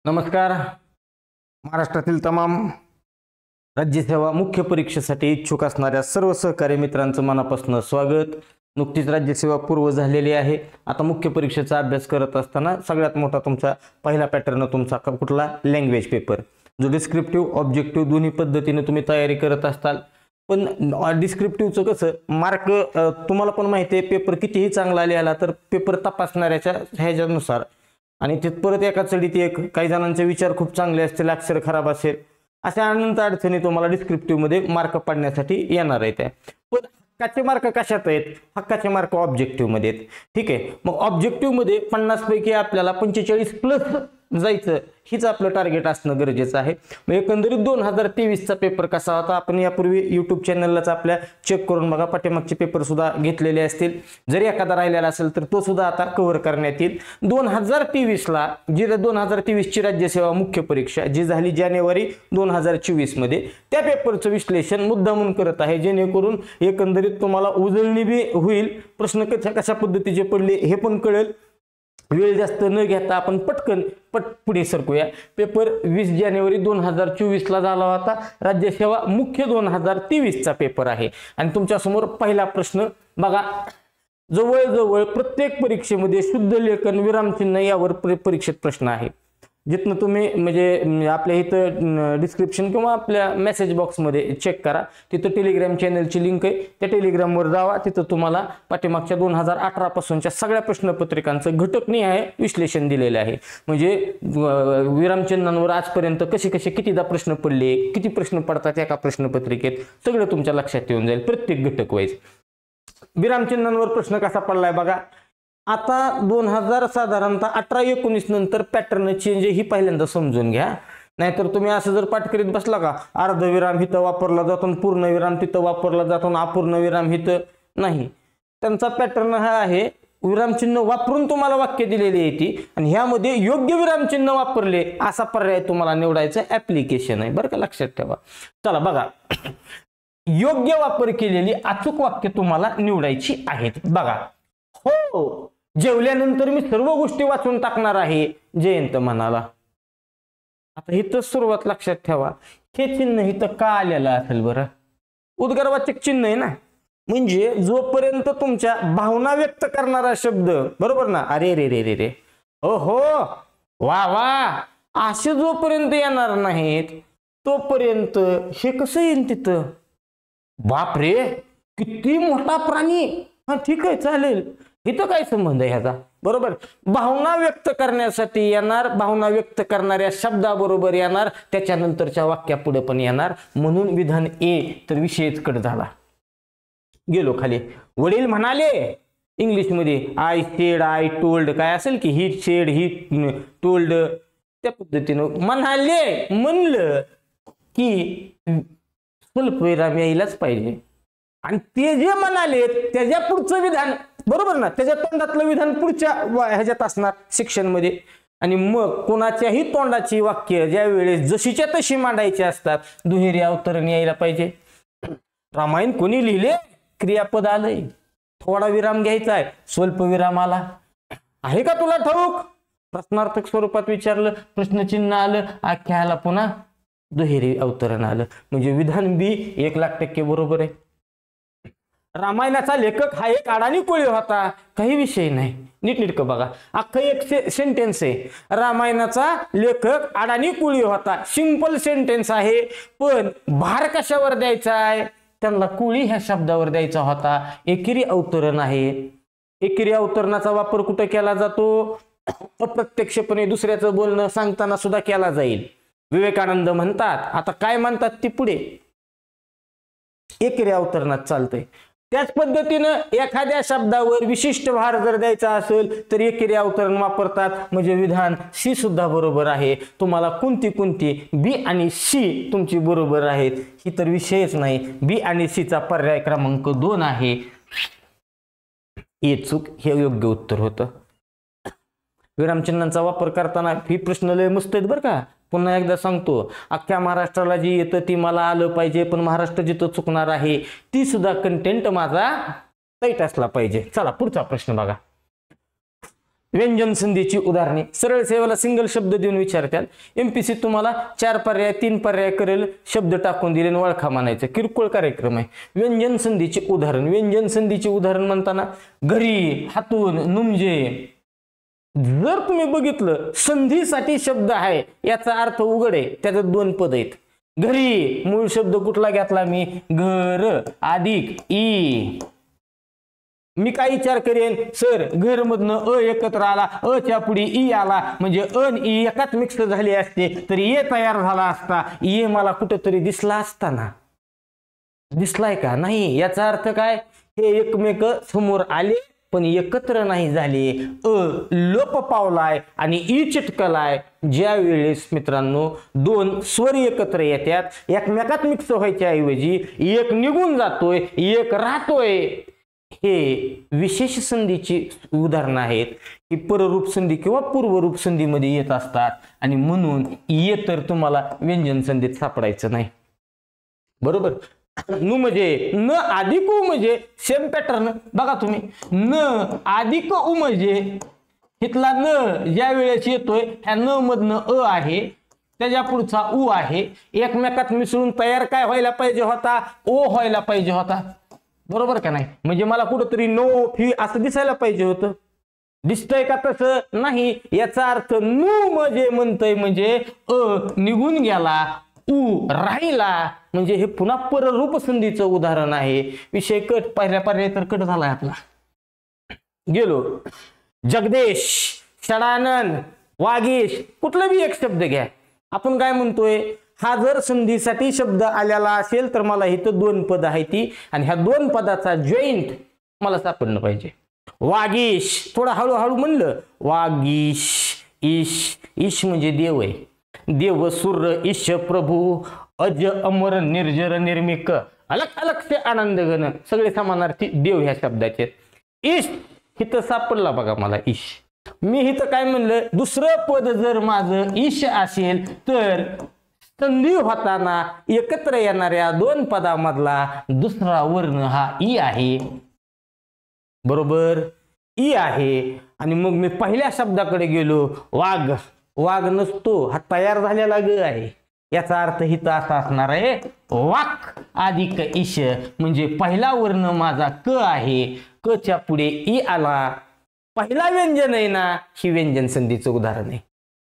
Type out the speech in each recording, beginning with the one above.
नमस्कार. महाराष्ट्रातील तमाम राज्यसेवा मुख्य परीक्षेसाठी इच्छुक असणाऱ्या सर्व सहकारी मित्रांचं मनापासून स्वागत. नुकतीच राज्यसेवा पूर्व झालेली आहे. आता मुख्य परीक्षेचा अभ्यास करत असताना सगळ्यात मोठा तुमचा पहिला पॅटर्न तुमचा कुठला, लँग्वेज पेपर, जो डिस्क्रिप्टिव्ह ऑब्जेक्टिव्ह दोन्ही पद्धतीने तुम्ही तयारी करत असताल. पण डिस्क्रिप्टिव्हचं कसं मार्क तुम्हाला पण माहिती आहे, पेपर कितीही चांगला लिहिला तर पेपर तपासणाऱ्याच्या ह्याच्यानुसार आणि ते परत एका चढीत एक, काही जणांचे विचार खूप चांगले असतील, अक्षर खराब असेल, अशा अनंत अडचणी तुम्हाला डिस्क्रिप्टिव्ह मध्ये मार्क पाडण्यासाठी येणार आहेत. पण हक्काचे मार्क कशात आहेत? हक्काचे मार्क ऑब्जेक्टिव्ह मध्ये आहेत. ठीक आहे, मग ऑब्जेक्टिव्ह मध्ये 50 पैकी आपल्याला 45 प्लस जायचं, हीच आपलं टार्गेट असणं गरजेचं आहे. मग एकंदरीत 2023 चा पेपर कसा होता आपण यापूर्वी YouTube चॅनललाच आपल्या चेक करून बघा. पाठीमागचे पेपर सुद्धा घेतलेले असतील, जरी एखादा राहिलेला असेल तर तो सुद्धा आता कव्हर करण्यात येईल. 2023 ला जी 2023 ची राज्यसेवा मुख्य परीक्षा जी झाली जानेवारी 2024 मध्ये, त्या पेपरचं विश्लेषण मुद्दामून करत आहे, जेणेकरून एकंदरीत तुम्हाला उजळणी बी होईल, प्रश्न कशा पद्धतीचे पडले हे पण कळेल. वेळ जास्त न घेता आपण पटकन पुढे सरकूया. पेपर 20 जानेवारी 2024 ला झाला होता. राज्यसेवा मुख्य 2023 चा पेपर आहे. आणि तुमच्या समोर पहिला प्रश्न बघा. जवळजवळ प्रत्येक परीक्षेमध्ये शुद्ध लेखन विरामचिन्ह यावर परीक्षेत प्रश्न आहे. जिथनं तुम्ही म्हणजे आपल्या इथं डिस्क्रिप्शन किंवा आपल्या मेसेज बॉक्समध्ये चेक करा, तिथं टेलिग्राम चॅनलची लिंक आहे, त्या टेलिग्रामवर जावा. तिथं तुम्हाला पाठीमागच्या 2018 पासूनच्या सगळ्या प्रश्नपत्रिकांचं घटकनिहाय विश्लेषण दिलेलं आहे. म्हणजे विरामचिन्हांवर आजपर्यंत कसे कितीदा प्रश्न पडले, किती प्रश्न पडतात एका प्रश्नपत्रिकेत, सगळं तुमच्या लक्षात येऊन जाईल प्रत्येक घटक वाईज. विरामचिन्हांवर प्रश्न कसा पडलाय बघा. आता 2000 साधारणतः 18-19 नंतर पॅटर्न चेंज ही पहिल्यांदा समजून घ्या. नाहीतर तुम्ही असं जर पाठ करीत बसला का, अर्धविराम हिथं वापरला जातो, पूर्ण विराम तिथं वापरला जातो, अपूर्ण विराम हिथं नाही. त्यांचा पॅटर्न हा आहे, विरामचिन्ह वापरून तुम्हाला वाक्य दिलेली आहे ती, आणि ह्यामध्ये योग्य विरामचिन्ह वापरले असा पर्याय तुम्हाला निवडायचं ऍप्लिकेशन आहे, बरं का, लक्षात ठेवा. चला बघा, योग्य वापर केलेली अचूक वाक्य तुम्हाला निवडायची आहेत. बघा, हो जेवल्यानंतर मी सर्व गोष्टी वाचून टाकणार आहे, जयंत म्हणाला. आता इथं सुरुवात लक्षात ठेवा, हे चिन्ह इथं का आलेलं असेल बरं? उद्गारवाचक चिन्ह आहे ना, म्हणजे जोपर्यंत तुमच्या भावना व्यक्त करणारा शब्द, बरोबर ना, अरे रे रे रे रे, हो हो, वा वा, असे जोपर्यंत येणार नाहीत तोपर्यंत हे कसं येईल तिथं? बापरे किती मोठा प्राणी, हा ठीक आहे चालेल, इथं काय संबंध आहे ह्याचा? बरोबर, भावना व्यक्त करण्यासाठी येणार, भावना व्यक्त करणाऱ्या शब्दाबरोबर येणार, त्याच्यानंतरच्या वाक्यापुढे पण येणार, म्हणून विधान ए. तर विषयच कट झाला. गेलो खाली. वडील म्हणाले इंग्लिशमध्ये, आय सेड, आय टोल्ड, काय असेल की ही सेड, ही टोल्ड, त्या पद्धतीनं म्हणाले, म्हणलं की स्वल्पविराम यायलाच पाहिजे. आणि ते जे म्हणाले त्याच्या पुढचं विधान, बरोबर ना, त्याच्या तोंडातलं विधान पुढच्या ह्याच्यात असणार सेक्शन मध्ये. आणि मग कोणाच्याही तोंडाची वाक्य ज्या वेळेस जशीच्या तशी मांडायची असतात, दुहेरी अवतरण यायला पाहिजे. रामायण कोणी लिहिले? क्रियापद आलंय, थोडा विराम घ्यायचा आहे, स्वल्प विराम आला. आहे का तुला ठाऊक? प्रश्नार्थक स्वरूपात विचारलं, प्रश्नचिन्ह आलं, आख्याला पुन्हा दुहेरी अवतरण आलं. म्हणजे विधान बी 1,00,000% बरोबर आहे. रामायणाचा लेखक हा एक अडाणी कोळी होता, काही विषय नाही. नीटनेटकं बघा, अख्खं एक सेंटेन्स आहे, रामायणाचा लेखक अडाणी कोळी होता. सिंपल सेंटेन्स आहे, पण भार कशावर द्यायचा आहे? त्यांना कोळी ह्या शब्दावर द्यायचा होता. एकेरी अवतरण आहे. एकेरी अवतरणाचा वापर कुठे केला जातो? अप्रत्यक्षपणे दुसऱ्याचं बोलणं सांगताना सुद्धा केला जाईल. विवेकानंद म्हणतात, आता काय म्हणतात ती पुढे एकेरी अवतरणात चालतंय. त्याच पद्धतीनं एखाद्या शब्दावर विशिष्ट भार जर द्यायचा असेल तर एकेरी अवतरण वापरतात. म्हणजे विधान सी सुद्धा बरोबर आहे. तुम्हाला कोणती बी आणि सी तुमची बरोबर आहेत, ही तर विषयच नाही. बी आणि सी चा पर्याय क्रमांक 2 आहे. हे चूक, हे योग्य उत्तर होतं. विरामचिन्हांचा वापर करताना ही प्रश्न लय मस्त आहेत बरं का. पुन्हा एकदा सांगतो, अख्ख्या महाराष्ट्राला जी येतं ती मला आलं पाहिजे, पण महाराष्ट्र जिथं चुकणार आहे ती सुद्धा कंटेंट माझा टाईट असला पाहिजे. चला पुढचा प्रश्न बघा. व्यंजन संधीची उदाहरणे सरळ सेवेला सिंगल शब्द देऊन विचारतात. एमपीसी तुम्हाला 4 पर्याय 3 पर्याय करेल, शब्द टाकून दिले आणि ओळखा म्हणायचं. किरकोळ कार्यक्रम आहे. व्यंजन संधीचे उदाहरण. व्यंजन संधीचे उदाहरण म्हणताना घरी, हातून, नुमजे. जर तुम्ही बघितलं संधीसाठी शब्द आहे याचा अर्थ उघड आहे. त्याच्यात 2 पद आहेत. घरी मूळ शब्द कुठला घेतला मी? घर अधिक ई. मी काय विचार करेन, सर घर मधनं अ एकत्र आला, अ च्या पुढे ई आला म्हणजे अ आणि ई एकाच मिक्स झाले असते तर ए तयार झाला असता. ए मला कुठेतरी दिसला असता ना? दिसलाय का? नाही. याचा अर्थ काय? हे एकमेक समोर आले पण एकत्र नाही झाले. अ लोप पावलाय आणि ई चिटकलाय. ज्या वेळेस मित्रांनो 2 स्वर एकत्र येतात एकमेकात मिक्स व्हायच्या ऐवजी एक निघून जातोय एक राहतोय. हे विशेष संधीची उदाहरणं आहेत की पररूप संधी किंवा पूर्वरूप संधीमध्ये येत असतात आणि म्हणून ये तर तुम्हाला व्यंजन संधीत सापडायचं नाही. बरोबर. नु म्हणजे न अधिक उ म्हणजे सेम पॅटर्न बघा तुम्ही. न अधिक उ म्हणजे इथला न ज्या वेळेस येतोय ह्या न मधनं अ आहे, त्याच्या पुढचा उ आहे. एकमेकात मिसळून तयार काय व्हायला पाहिजे होता? ओ व्हायला पाहिजे होता. बरोबर का नाही? म्हणजे मला कुठंतरी नो फी असं दिसायला पाहिजे होतं. दिसतंय का तसं? नाही. याचा अर्थ नु म्हणजे म्हणतंय म्हणजे अ निघून गेला, उ राहिला म्हणजे हे पुन्हा पररूप संधीचं उदाहरण आहे. विषय कट. पहिल्या पर्याय तर कट झालाय आपला. गेलो. जगदेश, षडानन, वागीश कुठला बी एक शब्द घ्या. आपण काय म्हणतोय? हा जर संधीसाठी शब्द आलेला असेल तर मला इथं 2 पद आहे ती आणि ह्या 2 पदाचा जॉईंट मला सापडणं पाहिजे. वागीश थोडं हळूहळू म्हणलं. वागीश ईश. ईश म्हणजे देव आहे. देव सूर्य ईश प्रभू अज अमर निर्जर निर्मिक अलग अलग से आनंद घन सगळे समानार्थी देव ह्या शब्दाचे. ईश इथं सापडला बघा मला. ईश. मी इथं काय म्हणलं? दुसरं पद जर माझं ईश असेल तर संधी होताना एकत्र येणाऱ्या 2 पदामधला दुसरा वर्ण हा ई आहे. बरोबर. ई आहे. आणि मग मी पहिल्या शब्दाकडे गेलो. वाघ. वाघ नसतो, हा तयार झालेला ग आहे. याचा अर्थ इथं असा असणार आहे वाक अधिक ईश म्हणजे पहिला वर्ण माझा क आहे. क च्या पुढे ई आला. पहिला व्यंजन आहे ना, ही व्यंजन संधीचं उदाहरण आहे.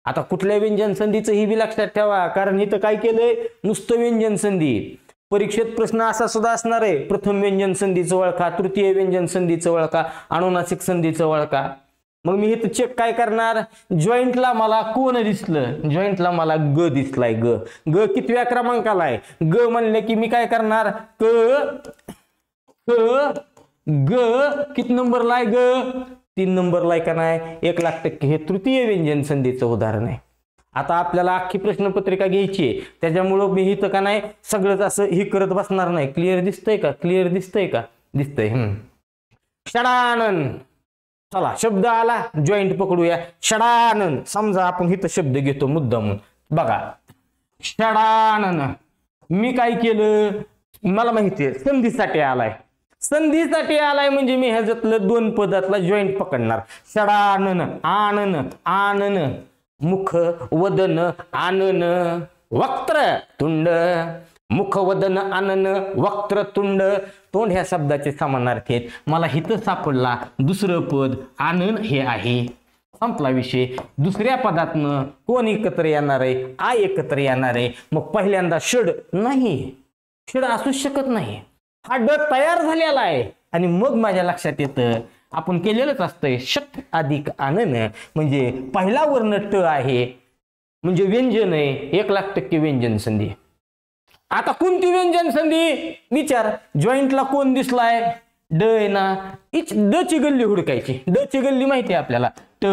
आता कुठल्या व्यंजन संधीचं ही बी लक्षात ठेवा, कारण इथं काय केलंय? नुसतं व्यंजन संधी. परीक्षेत प्रश्न असा सुद्धा असणार आहे, प्रथम व्यंजन संधीचं ओळखा, तृतीय व्यंजन संधीचं ओळखा, अनुनासिक संधीचं ओळखा. मग मी इथं चेक काय करणार? जॉईंटला मला कोण दिसलं? जॉईंटला मला ग दिसलाय. ग. ग कितव्या क्रमांकाला आहे? ग म्हणले की मी काय करणार? क क ग किती नंबरला आहे? ग 3 नंबरला आहे का नाही? 1,00,000% हे तृतीय व्यंजन संधीचं उदाहरण आहे. आता आपल्याला अख्खी प्रश्नपत्रिका घ्यायची आहे, त्याच्यामुळं मी इथं का नाही सगळंच असं ही करत बसणार नाही. क्लिअर दिसतंय का? क्लिअर दिसतंय का? दिसतंय. षडानन. चला शब्द आला, जॉईंट पकडूया. षडानन. समजा आपण इथं शब्द घेतो मुद्दामून. बघा षडानन. मी काय केलं? मला माहिती आहे संधीसाठी आलाय. संधीसाठी आलाय म्हणजे मी ह्याच्यातलं 2 पदातला जॉईंट पकडणार. षडानन. आनन. आनन. मुख वदन आनन वक्त्र तुंड. मुख वदन आनन वक्त्र तुंड. तोंड ह्या शब्दाचे समानार्थी आहेत. मला हिथं सापडला दुसरं पद आनन हे आहे. संपला विषय. दुसऱ्या पदातनं कोण एकत्र येणार आहे? आ एकत्र येणार आहे. मग पहिल्यांदा षड नाही, षड असू शकत नाही. हा ड तयार झालेला आहे आणि मग माझ्या लक्षात येतं आपण केलेलंच असतंय शत अधिक आनन म्हणजे पहिला वर्ण ट आहे म्हणजे व्यंजन आहे. 1,00,000% व्यंजन संधी. आता कोणती व्यंजन संधी? विचार. जॉईंटला कोण दिसलाय? ड आहे ना. ड ची गल्ली हुडकायची. ड ची गल्ली माहिती आहे आपल्याला. ट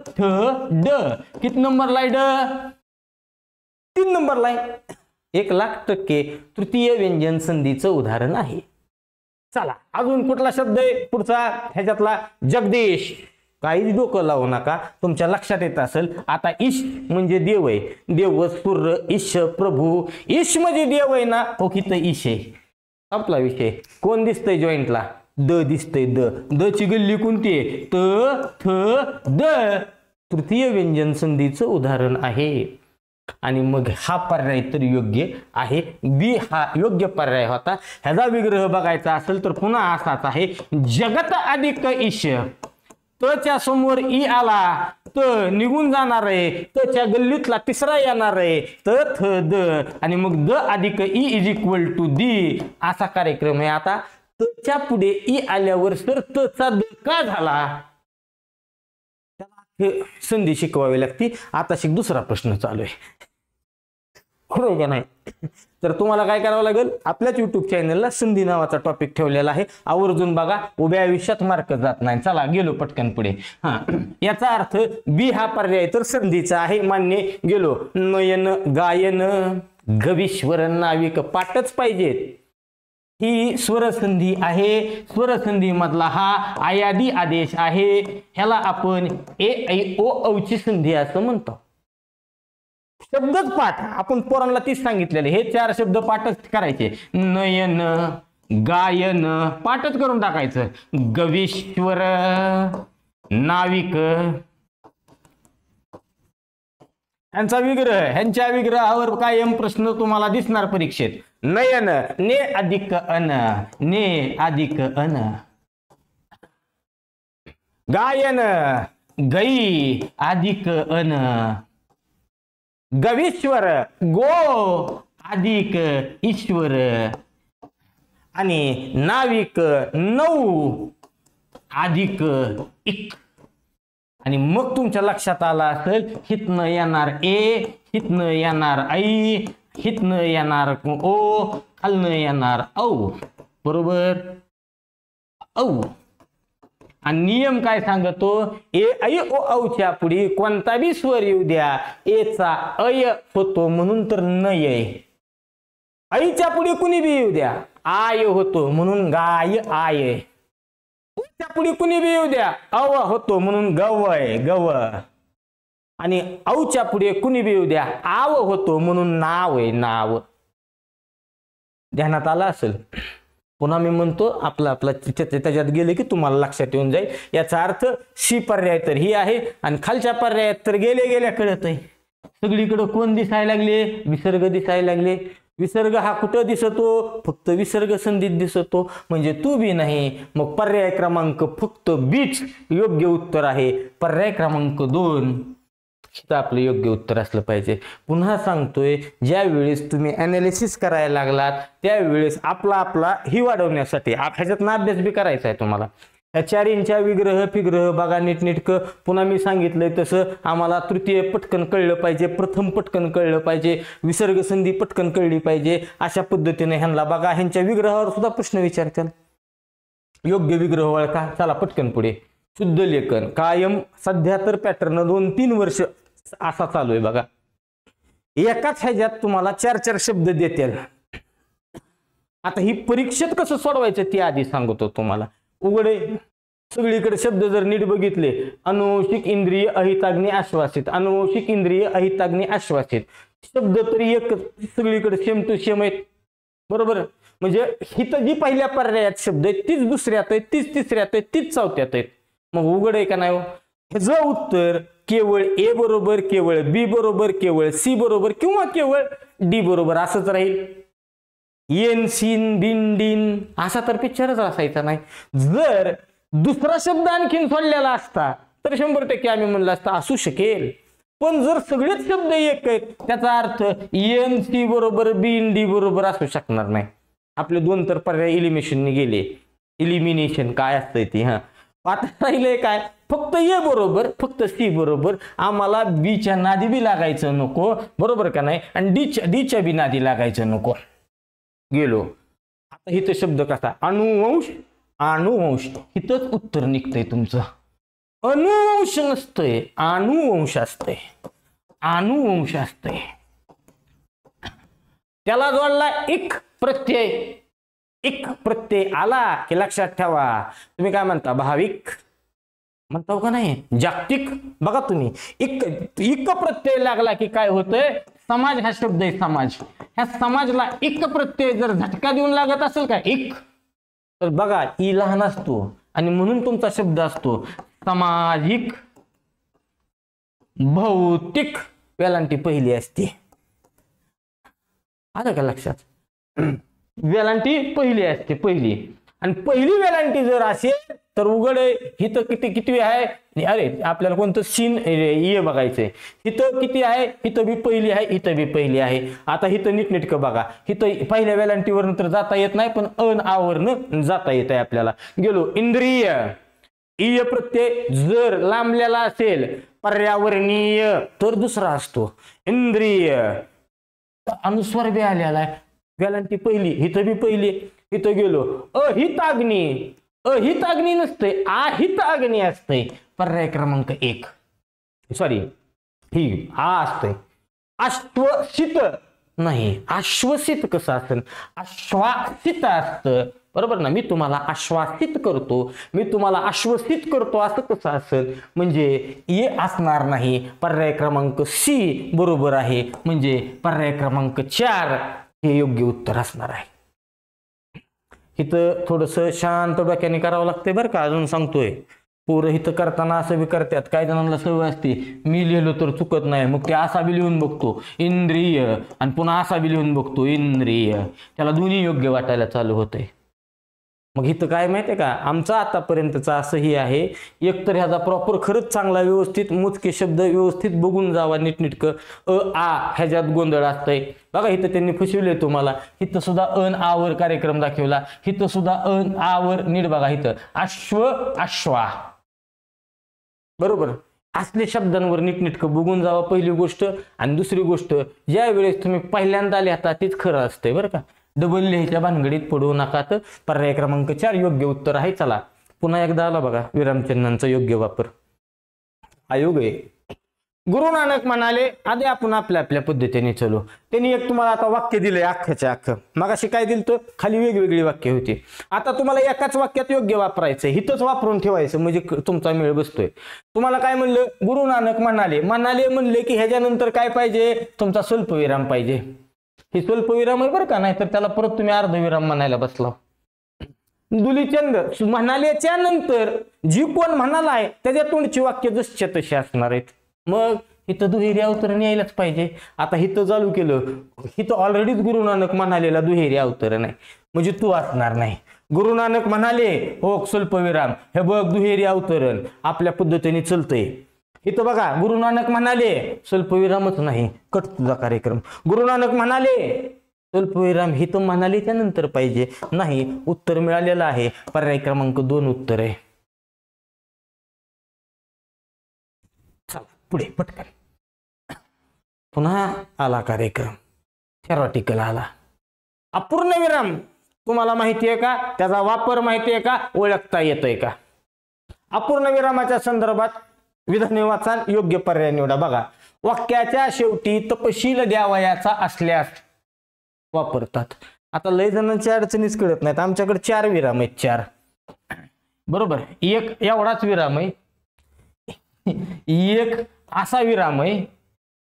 ठ ड. किती नंबरला आहे ड? 3 नंबरला आहे. 1,00,000% तृतीय व्यंजन संधीचं उदाहरण आहे. चला अजून कुठला शब्द आहे पुढचा? ह्याच्यातला जगदीश. काही डोकं लावू नका, तुमच्या लक्षात येत असेल. आता ईश म्हणजे देव आहे. देव सूर्य ईश प्रभू. ईश म्हणजे देव आहे ना. ओके तर ईश आहे. आपला विषय. कोण दिसतंय जॉईंटला? द दिसतंय, द ची गल्ली कोणती आहे? त थ द, तृतीय व्यंजन संधीचं उदाहरण आहे. आणि मग हा पर्याय तर योग्य आहे, बी हा योग्य पर्याय होता. ह्याचा विग्रह बघायचा असेल तर पुन्हा असाच आहे, जगत अधिक ईश. तच्या समोर ई आला तर निघून जाणार आहे, तच्या गल्लीतला तिसरा येणार आहे, त थ द, आणि मग द अधिक E is equal to D, असा कार्यक्रम आहे. आता तच्या पुढे ई आल्यावर सर तचा द का झाला, त्याला संधी शिकवावी लागते. आता दुसरा प्रश्न चालू आहे, होय का नाही? तर तुम्हाला काय करावं लागेल, आपल्याच युट्यूब चॅनलला संधी नावाचा टॉपिक ठेवलेला आहे, आवर्जून बघा, उभ्या आयुष्यात मार्क जात नाही. चला गेलो पटकन पुढे. याचा अर्थ बी हा पर्याय तर संधीचा आहे, मान्य, गेलो. नयन गायन गविश्वर नाविक पाठच पाहिजेत. ही स्वरसंधी आहे, स्वरसंधी मधला हा आयादी आदेश आहे, ह्याला आपण ए ऐ ओ औ ची संधी असं म्हणतो. शब्दच पाठ, आपण पोरांना तीच सांगितलेले, हे 4 शब्द पाठच करायचे. नयन गायन पाठच करून टाकायचं, गविश्वर नाविक, ह्यांचा विग्रह, ह्यांच्या विग्रहावर कायम प्रश्न तुम्हाला दिसणार परीक्षेत. नयन ने अधिक अन, ने अधिक अन. गायन गई अधिक अन. गविश्वर गो अधिक ईश्वर. आणि नाविक नऊ अधिक इक. आणि मग तुमच्या लक्षात आला असेल, हितनं येणार ए, हितनं येणार आई, हितनं येणार ओ, खालनं येणार औ, बरोबर, औ. आणि नियम काय सांगतो, ए ऐ ओ औच्या पुढे कोणता बी स्वर येऊ द्या, एचा अय होतो म्हणून तर नय. आईच्या पुढे कुणी बी येऊ द्या, आय होतो म्हणून गाय आय. त्या पुढे कुणी बी येऊ द्या, अव होतो म्हणून गवय गव. आणि औच्या पुढे कुणी बी येऊ द्या, आव होतो म्हणून नाव आहे नाव. ध्यानात आला असेल. पुन्हा मी म्हणतो, आपला त्याच्यात गेले की तुम्हाला लक्षात येऊन जाईल. याचा अर्थ सी पर्याय तर ही आहे, आणि खालच्या पर्यायात तर गेल्या कळत आहे. सगळीकडे कोण दिसायला लागले, विसर्ग दिसायला लागले. विसर्ग हा कुठं दिसतो, फक्त विसर्ग संधीत दिसतो, म्हणजे तू बी नाही. मग पर्याय क्रमांक फक्त बीच योग्य उत्तर आहे. पर्याय क्रमांक 2 आपलं योग्य उत्तर असलं पाहिजे. पुन्हा सांगतोय, ज्या वेळेस तुम्ही अनालिसिस करायला लागलात त्यावेळेस आपला ही वाढवण्यासाठी ह्याच्यातनं अभ्यास बी करायचा आहे तुम्हाला. या 4 इंच्या विग्रह फिग्रह बघा नीटनेटकं. पुन्हा मी सांगितलंय तसं आम्हाला तृतीय पटकन कळलं पाहिजे, प्रथम पटकन कळलं पाहिजे, विसर्ग संधी पटकन कळली पाहिजे. अशा पद्धतीने ह्यांना बघा, ह्यांच्या विग्रहावर सुद्धा प्रश्न विचारतात. योग्य विग्रह ओळखा. चला पटकन पुढे. शुद्ध लेखन कायम सध्या तर पॅटर्न 2-3 वर्ष असा चालू आहे बघा. एकाच ह्याच्यात तुम्हाला 4-4 शब्द देतील. आता ही परीक्षेत कसं सोडवायचं ते आधी सांगतो तुम्हाला. उघडे सगळीकडे शब्द जर नीट बघितले, अनुवंशिक इंद्रिय अहिताग्नी आश्वासित, अनुवंशिक इंद्रिय अहिताग्नी आश्वासित, शब्द तरी एक सगळीकडे सेम टू सेम आहेत, बरोबर. म्हणजे हिथं जी पहिल्या पर्यायात शब्द आहेत तीच दुसऱ्यात आहेत, तीच तिसऱ्यात आहेत, तीच चौथ्यात आहेत. मग उघड आहे का नाही? ह्याचं उत्तर केवळ ए बरोबर, केवळ बी बरोबर, केवळ सी बरोबर किंवा केवळ डी बरोबर असंच राहील. येन सीन बिन डिन असा तर पिक्चरच असायचा नाही. जर दुसरा शब्द आणखीन सोडलेला असता तर 100% आम्ही म्हणलं असतं असू शकेल. पण जर सगळेच शब्द एक आहेत त्याचा अर्थ एन सी बरोबर बिन डी बरोबर असू शकणार नाही. आपले 2 तर पर्याय इलिमिनेशनने गेले. इलिमिनेशन काय असतंय ती? आता राहिले काय? फक्त ए बरोबर, फक्त सी बरोबर. आम्हाला बीच्या नादी बी लागायचं नको, बरोबर का नाही, आणि डीच्या बी नादी लागायचं नको. गेलो. आता इथं शब्द कसा? अनुवंश, अनुवंश. इथंच उत्तर निघतंय तुमचं. अनुवंश नसतंय, अनुवंश असतंय, अनुवंश असतंय. त्याला जोडला एक प्रत्यय. एक प्रत्यय आला की लक्षात ठेवा. तुम्ही काय म्हणता? भाविक म्हणता का नाही? जागतिक. बघा तुम्ही, एक प्रत्यय लागला की काय होतंय? समाज हा शब्द आहे, समाज. ह्या समाजला एक प्रत्यय जर झटका देऊन लागत असेल का, एक तर बघा ई लहान असतो आणि म्हणून तुमचा शब्द असतो सामाजिक भौतिक वेलांटी पहिली असते. आलं का लक्षात? वेलांटी पहिली असते पहिली. आणि पहिली वेलांटी जर असेल तर उघड हिथं किती आहे? अरे आपल्याला कोणतं सीन ये बघायचंय. हिथं किती आहे? हिथं बी पहिली आहे, इथं बी पहिली आहे. आता हिथं नीटनेटकं बघा. हिथं पहिल्या वेलांटीवर तर जाता येत नाही, पण अन आवरनं जाता येत आहे आपल्याला. गेलो इंद्रिय. इय प्रत्यय जर लांबलेला असेल पर्यावरणीय तर दुसरा असतो इंद्रिय. अनुस्वार बी आलेला आहे. वेलांटी पहिली, हिथं बी पहिली. इथं गेलो अहिताग्नी. अहिताग्नी नसते, आहिताग्नी असते. पर्याय क्रमांक 1. सॉरी ही आ असते. अश्वसित नाही, आश्वसित कसं असेल? आश्वासित असतं, बरोबर ना? मी तुम्हाला आश्वासित करतो, मी तुम्हाला आश्वसित करतो, असं कसं असेल? म्हणजे ये असणार नाही. पर्याय क्रमांक सी बरोबर आहे. म्हणजे पर्याय क्रमांक 4 हे योग्य उत्तर असणार आहे. इथं थोडंसं शांत डोक्याने करावं लागतंय बरं का. अजून सांगतोय, पोरं इथं करताना असं बी करतात. काही जणांना सवय असते, मी लिहिलो तर चुकत नाही, मग ते असा बी लिहून बघतो इंद्रिय आणि पुन्हा असा बी लिहून बघतो इंद्रिय. त्याला दोन्ही योग्य वाटायला चालू होतंय. मग इथं काय माहितीये का, आमचं आतापर्यंतचं असंही आहे, एकतर ह्याचा प्रॉपर खरंच चांगला व्यवस्थित मोजके शब्द व्यवस्थित बघून जावा नीटनेटकं. आ ह्याच्यात गोंधळ असतंय बघा. इथं त्यांनी फसवले तुम्हाला. इथं सुद्धा अन आवर कार्यक्रम दाखवला. इथं सुद्धा अन आवर नीट बघा. इथं अश्व अश्वा, बरोबर. असले शब्दांवर नीटनेटकं बघून जावा पहिली गोष्ट. आणि दुसरी गोष्ट, ज्या वेळेस तुम्ही पहिल्यांदा लिहिता तेच खरं असतंय बरं का. डबल लिहायच्या भानगडीत पडू नका. तर पर्याय क्रमांक 4 योग्य उत्तर आहे. चला पुन्हा एकदा आला बघा विरामचिन्हांचा योग्य वापर. आयोग आहे. गुरु नानक म्हणाले, आधी आपण आपल्या आपल्या पद्धतीने चलो. त्यांनी एक तुम्हाला आता वाक्य दिलंय अख्खच्या अख्खं. मगाशी काय दिलं तर खाली वेगवेगळी वाक्य होती. आता तुम्हाला एकाच वाक्यात योग्य वापरायचंय, हिथंच वापरून ठेवायचं म्हणजे तुमचा मेळ बसतोय. तुम्हाला काय म्हणलं? गुरु नानक म्हणाले. म्हणाले म्हणले की ह्याच्यानंतर काय पाहिजे? तुमचा स्वल्पविराम पाहिजे. हे स्वल्पविराम आहे बरं का, नाही तर त्याला परत तुम्ही अर्धविराम म्हणायला बसला. दुलीचंद म्हणाल्याच्या नंतर जी कोण म्हणालाय त्याच्या तोंडची वाक्य जसच्या तशी असणार आहेत. मग इथं दुहेरी अवतरण यायलाच पाहिजे. आता हिथं चालू केलं, हिथं ऑलरेडीच गुरु नानक म्हणालेला दुहेरी अवतरण आहे, म्हणजे तू असणार नाही. गुरु नानक म्हणाले हो स्वल्पविराम, हे बघ दुहेरी अवतरण आपल्या पद्धतीने चलतंय. इथं बघा गुरु नानक म्हणाले स्वल्पविरामच नाही, कट तुझा कार्यक्रम. गुरु नानक म्हणाले स्वल्पविराम, हिथं म्हणाले त्यानंतर पाहिजे नाही. उत्तर मिळालेलं आहे. पर्याय क्रमांक 2 उत्तर आहे. चला पुढे पटकन. पुन्हा आला कार्यक्रम, थेरॉटिकल आला. अपूर्ण विराम तुम्हाला माहिती आहे का? त्याचा वापर माहिती आहे का? ओळखता येतोय का? अपूर्ण विरामाच्या संदर्भात विधाने वाचा, योग्य पर्याय निवडा. बघा, वाक्याच्या शेवटी तपशील द्यावयाचा असल्यास वापरतात. आता लय जणांच्या अडचणीच कळत नाहीत. आमच्याकडे 4 विराम आहेत, 4 बरोबर. एक एवढाच विराम आहे, एक असा विराम आहे,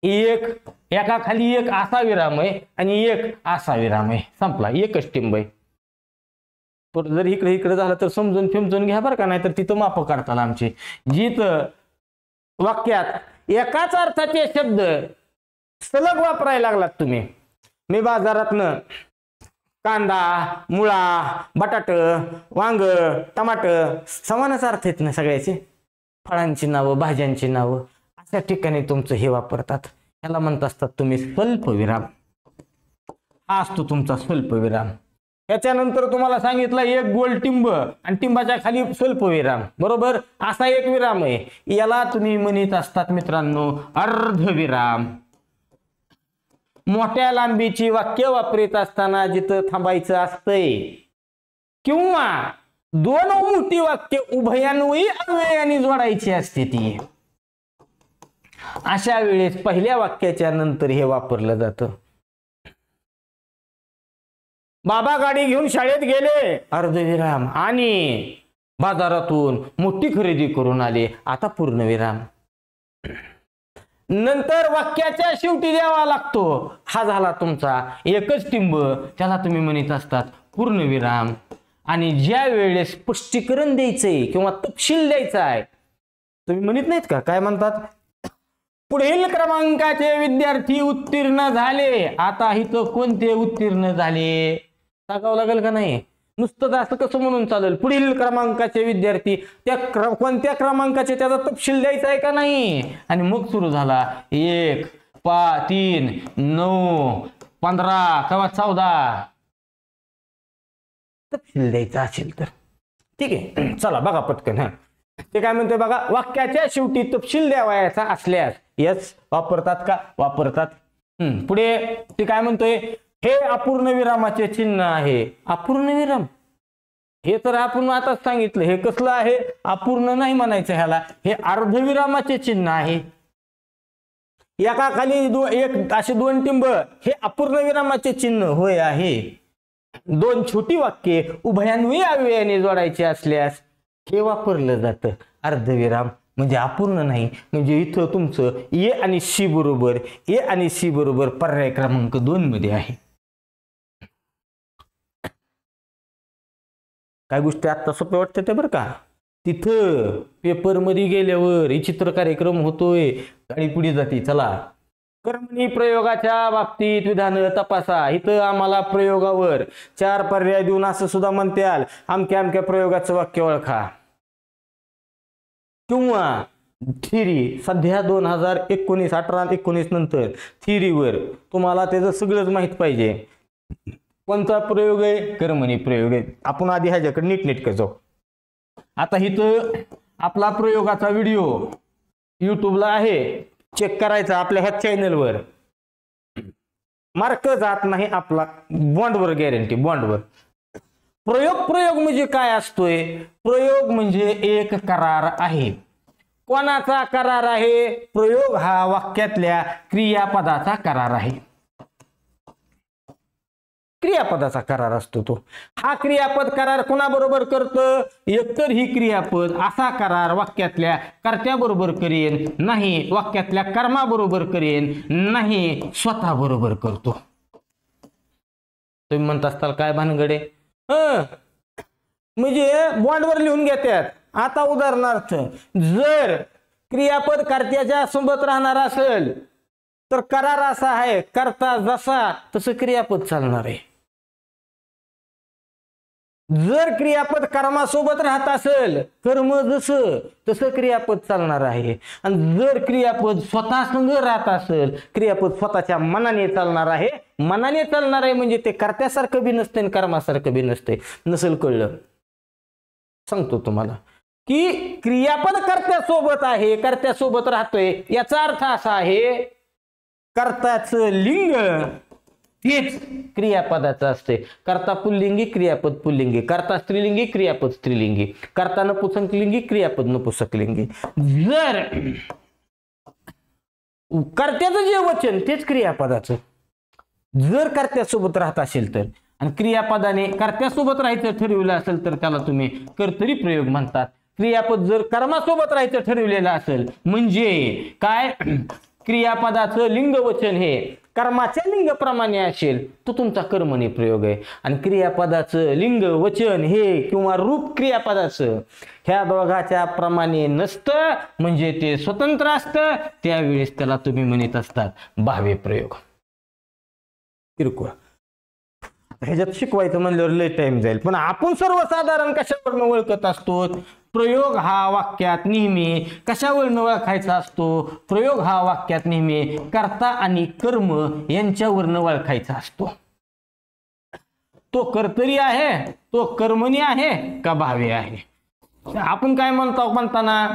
एक एका खाली एक असा विराम आहे आणि एक असा विराम आहे. संपला, एकच टिंब आहे. जर इकडे इकडे झालं तर समजून फिमजून घ्या बरं का, नाही तर तिथं माप काढताल आमची. जिथं वाक्यात एकाच अर्थाचे शब्द सलग वापरायला लागलात तुम्ही, मी बाजारातनं कांदा, मुळा, बटाट, वांग, टमाट समानच अर्थ आहेत ना सगळ्याचे. फळांची नावं, भाज्यांची नावं, अशा ठिकाणी तुमचं हे वापरतात. याला म्हणत असतात तुम्ही स्वल्पविराम. हा असतो तुमचा स्वल्पविराम. त्याच्यानंतर तुम्हाला सांगितलं एक गोल टिंब आणि टिंबाच्या खाली स्वल्पविराम, बरोबर. असा एक विराम आहे, याला तुम्ही म्हणत असतात मित्रांनो अर्धविराम. मोठ्या लांबीची वाक्य वापरत असताना जिथं थांबायचं असतंय किंवा 2 मोठी वाक्य उभयान्वयी अव्ययाने जोडायची असते ती, अशा वेळेस पहिल्या वाक्याच्या नंतर हे वापरलं जातं. बाबा गाडी घेऊन शाळेत गेले, अर्धविराम. आणि बाजारातून मोठी खरेदी करून आले, आता पूर्णविराम. नंतर वाक्याच्या शेवटी द्यावा लागतो, हा झाला तुमचा एकच टिंब, त्याला तुम्ही म्हणत असतात पूर्णविराम. आणि ज्या वेळेस स्पष्टीकरण द्यायचंय किंवा तपशील द्यायचा आहे, तुम्ही म्हणत नाहीत का, काय म्हणतात, पुढील क्रमांकाचे विद्यार्थी उत्तीर्ण झाले. आता इथं कोणते उत्तीर्ण झाले सांगावं लागेल का नाही? नुसतं असं कसं म्हणून चालेल? पुढील क्रमांकाचे विद्यार्थी, त्या कोणत्या क्रमांकाचे त्याचा तपशील द्यायचा आहे का नाही? आणि मग सुरू झाला 1, 3, 9, 15 किंवा 14 तपशील द्यायचा असेल तर ठीक आहे. चला बघा पटकन. ते काय म्हणतोय बघा, वाक्याच्या शेवटी तपशील द्यावायचा असल्यास यस वापरतात का? वापरतात. पुढे ते काय म्हणतोय, हे अपूर्ण विरामाचे चिन्ह आहे. अपूर्ण विराम हे तर आपण आताच सांगितलं, हे कसलं आहे? अपूर्ण नाही म्हणायचं ह्याला, हे अर्धविरामाचे चिन्ह आहे. एका खाली एक असे 2 टिंब, हे अपूर्ण विरामाचे चिन्ह होय आहे. 2 छोटी वाक्ये उभयान्वयी अव्ययाने जोडायची असल्यास हे वापरलं जातं अर्धविराम, म्हणजे अपूर्ण नाही. म्हणजे इथं तुमचं ए आणि सी बरोबर पर्याय क्रमांक 2 मध्ये आहे. काय गोष्टी आता सोपे वाटते ते बरं का. तिथं पेपर मध्ये गेल्यावर चित्र कार्यक्रम होतोय, गाडी पुढे जाते. चला, कर्मणी प्रयोगाच्या बाबतीत विधान तपासा. इथं आम्हाला प्रयोगावर 4 पर्याय देऊन असं सुद्धा म्हणते आल, अमक्या अमक्या प्रयोगाचं वाक्य ओळखा. किंवा थिअरी सध्या 2019 18-19 नंतर थिअरीवर तुम्हाला त्याचं सगळंच माहित पाहिजे. कोणता प्रयोग आहे? कर्मणी प्रयोग आहे. आपण आधी ह्याच्याकडे नीटनेटकं जाऊ. आता इथं आपला प्रयोगाचा व्हिडिओ युट्यूबला आहे, चेक करायचा आपल्या ह्या चॅनलवर. मार्क जात नाही आपला, बॉन्डवर गॅरंटी, बॉन्डवर. प्रयोग म्हणजे काय असतोय? प्रयोग म्हणजे एक करार आहे. कोणाचा करार आहे? प्रयोग हा वाक्यातल्या क्रियापदाचा करार आहे. क्रियापदाचा करार असतो तो. हा क्रियापद करार कोणाबरोबर करतं? एकतर ही क्रियापद असा करार वाक्यातल्या कर्त्याबरोबर करेन, नाही वाक्यातल्या कर्माबरोबर करेन, नाही स्वतः बरोबर करतो. तुम्ही म्हणत असताल काय भानगडे? म्हणजे बॉन्डवर लिहून घेतात. आता उदाहरणार्थ, जर क्रियापद कर्त्याच्या सोबत राहणार असेल तर करार असा आहे, कर्ता जसा तसं क्रियापद चालणार आहे. जर क्रियापद कर्मासोबत राहत असेल, कर्म जसं तसं क्रियापद चालणार आहे. आणि जर क्रियापद स्वतः संग राहत असेल, क्रियापद स्वतःच्या मनाने चालणार आहे. मनाने चालणार आहे म्हणजे ते कर्त्यासारखं बी नसते आणि कर्मासारखं बी नसते. नसेल कळलं सांगतो तुम्हाला की क्रियापद कर्त्यासोबत आहे, कर्त्यासोबत राहतोय, याचा अर्थ असा आहे कर्ताचं लिंग हेच क्रियापदाचं असते. कर्ता पुल्लिंगी, क्रियापद पुल्लिंगी. कर्ता स्त्रीलिंगी, क्रियापद स्त्रीलिंगी. कर्ता नपुंसकलिंगी, क्रियापद नपुंसकलिंगी. जर कर्त्याचं जे वचन तेच क्रियापदाचं जर कर्त्यासोबत राहत असेल तर, आणि क्रियापदाने कर्त्यासोबत राहायचं ठरविलं असेल तर त्याला तुम्ही कर्तरी प्रयोग म्हणतात. क्रियापद जर कर्मासोबत राहायचं ठरविलेलं असेल म्हणजे काय, क्रियापदाचं लिंग वचन हे कर्माच्या लिंगप्रमाणे असेल तो तुमचा कर्मणी प्रयोग आहे. आणि क्रियापदाचं लिंग वचन हे किंवा रूप क्रियापदाचं ह्या दोघाच्या प्रमाणे नसतं म्हणजे ते स्वतंत्र असतं, त्यावेळेस त्याला तुम्ही म्हणत असतात भावे प्रयोग. किरकोळ ह्याच्यात शिकवायचं म्हणल्यावर लय टाइम जाईल, पण आपण सर्वसाधारण कशावरून ओळखत असतो? प्रयोग हा वाक्यात नेहमी कशावरून ओळखायचा असतो? प्रयोग हा वाक्यात नेहमी कर्ता आणि कर्म यांच्यावरून ओळखायचा असतो. तो कर्तरी आहे, तो कर्मणी आहे का भावे आहे? आपण काय म्हणताना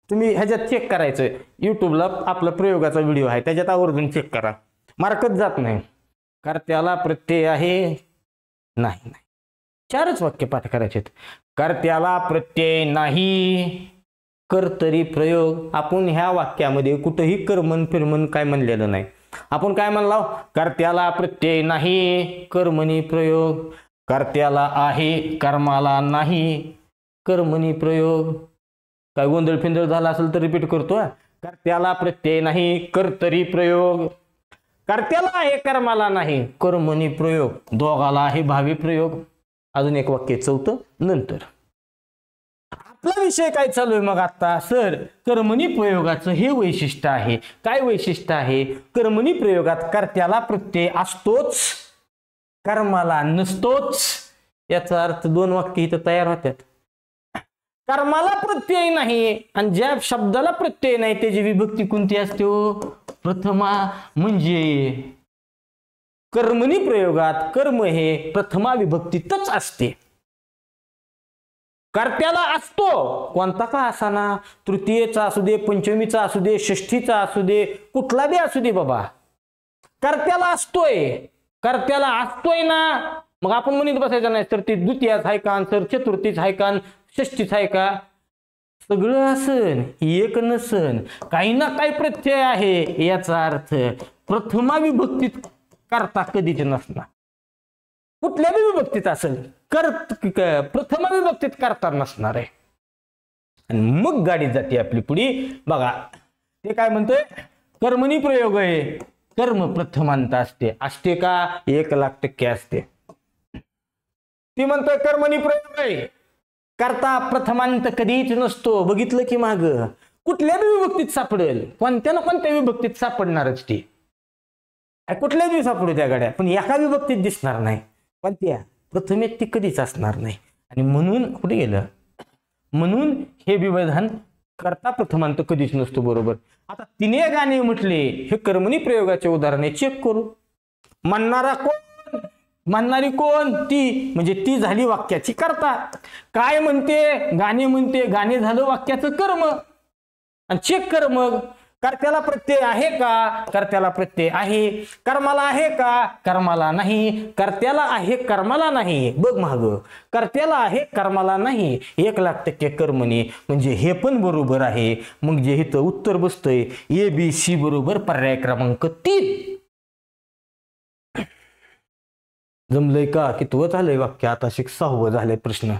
तुम्ही ह्याच्यात चेक करायचं, युट्यूबला आपला प्रयोगाचा व्हिडिओ आहे त्याच्यात आवर्जून चेक करा, मार्कच जात नाही. कर्त्याला प्रत्यय आहे नाही, 4च वाक्य पाठ करायचे. कर्त्याला प्रत्यय नाही, कर्तरी प्रयोग. आपण ह्या वाक्यामध्ये कुठेही कर्मन फिरमन काय म्हणलेलं नाही. आपण काय म्हणलो? कर्त्याला प्रत्यय नाही, कर्मणी प्रयोग. कर्त्याला आहे, कर्माला नाही, कर्मणी प्रयोग. काय गोंधळ फिंदळ झाला असेल तर रिपीट करतो. कर्त्याला प्रत्यय नाही, कर्तरी प्रयोग. कर्त्याला आहे, कर्माला नाही, कर्मणी प्रयोग. दोघाला आहे भावी प्रयोग. अजून एक वाक्य चौथं नंतर. आपला विषय काय चालू आहे मग आता? सर, कर्मणी प्रयोगाचं हे वैशिष्ट्य आहे. काय वैशिष्ट्य आहे? कर्मणी प्रयोगात कर्त्याला प्रत्यय असतोच, कर्माला नसतोच. याचा अर्थ दोन वाक्य इथं तयार होतात. कर्माला प्रत्यय नाही आणि ज्या शब्दाला प्रत्यय नाही त्याची विभक्ती कोणती असते हो? प्रथमा. म्हणजे कर्मणी प्रयोगात कर्म हे प्रथमा विभक्तीतच असते. कर्त्याला असतो, कोणता का असाना, तृतीयेचा असू दे, पंचमीचा असू दे, षष्ठीचा असू दे, कुठला बी असू दे बाबा, कर्त्याला असतोय. कर्त्याला असतोय ना, मग आपण म्हणत बसायचं नाही सर ते द्वितीयाच आहे का, सर चतुर्थीच आहे का, षष्ठीच आहे का. सगळं असन, एक नसन, काही ना काही प्रत्यय आहे. याचा अर्थ प्रथमा विभक्तीत कर्ता कधीच नसणार. कुठल्या बी विभक्तीत असेल प्रथमा विभक्तीत कर्ता नसणार आहे. आणि मग गाडी जाते आपली पुढे. बघा ते काय म्हणतोय? कर्मणी प्रयोग आहे, कर्म प्रथमांत असते. असते का? 1,00,000% असते. ती म्हणतोय कर्मणी प्रयोग आहे, कर्ता प्रथमांत कधीच नसतो. बघितलं की माग कुठल्या बी विभक्तीत सापडेल, कोणत्या ना कोणत्या विभक्तीत सापडणारच ती. कुठल्या बी सापडू त्या गाड्या, पण एका विभक्तीत दिसणार नाही. पण त्या प्रथमेत ती कधीच असणार नाही. आणि म्हणून कुठे गेलं? म्हणून हे विधान कर्ता प्रथमांत कधीच नसतो. बरोबर. आता तिने गाणे म्हटले, हे कर्मणी प्रयोगाचे उदाहरणे चेक करू. म्हणणारा कोण? म्हणणारी कोण? ती. म्हणजे ती झाली वाक्याची कर्ता. काय म्हणते? गाणे म्हणते. गाणे झालं वाक्याचं कर्म. आणि चेक कर मग, कर्त्याला प्रत्यय आहे का? कर्त्याला प्रत्यय आहे. कर्माला आहे का? कर्माला नाही. कर्त्याला आहे, कर्माला नाही. बघ माग, कर्त्याला आहे, कर्माला नाही. 1,00,000% कर्मणी. म्हणजे हे पण बरोबर आहे. मग जे इथं उत्तर बसतंय ABC बरोबर पर्याय क्रमांक 3. जमलंय का? कितवं झालंय वाक्य? आता 6वं झालंय प्रश्न.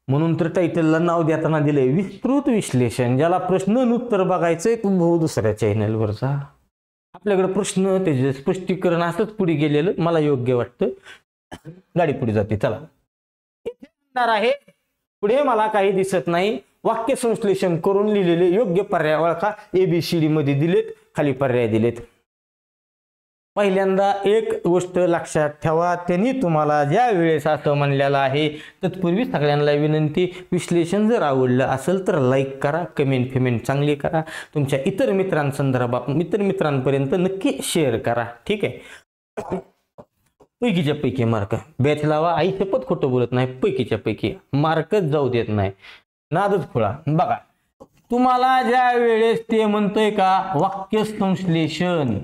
म्हणून तर टायटलला नाव देताना दिलंय विस्तृत विश्लेषण. ज्याला प्रश्न उत्तर बघायचंय तो भाऊ दुसऱ्या चॅनलवरचा. आपल्याकडे प्रश्न त्याचे स्पष्टीकरण असंच पुढे गेलेलं मला योग्य वाटतं. गाडी पुढे जाते. चला आहे पुढे मला काही दिसत नाही. वाक्य संश्लेषण करून लिहिलेले योग्य पर्याय ओळखा. ABCD मध्ये दिलेत, खाली पर्याय दिलेत. पहिल्यांदा एक गोष्ट लक्षात ठेवा, त्यांनी तुम्हाला ज्या वेळेस असं म्हणलेलं आहे तत्पूर्वी सगळ्यांना विनंती, विश्लेषण जर आवडलं असेल तर लाईक करा, कमेंट चांगली करा, तुमच्या इतर मित्रांसंदर्भात मित्रांपर्यंत नक्की शेअर करा. ठीक आहे. पैकीच्या पैकी मार्क बॅच लावा. आई शपथ खोटं बोलत नाही. पैकीच्या पैकी मार्कच जाऊ देत नाही. नादच खुळा. बघा तुम्हाला ज्या वेळेस ते म्हणतोय का वाक्य संश्लेषण,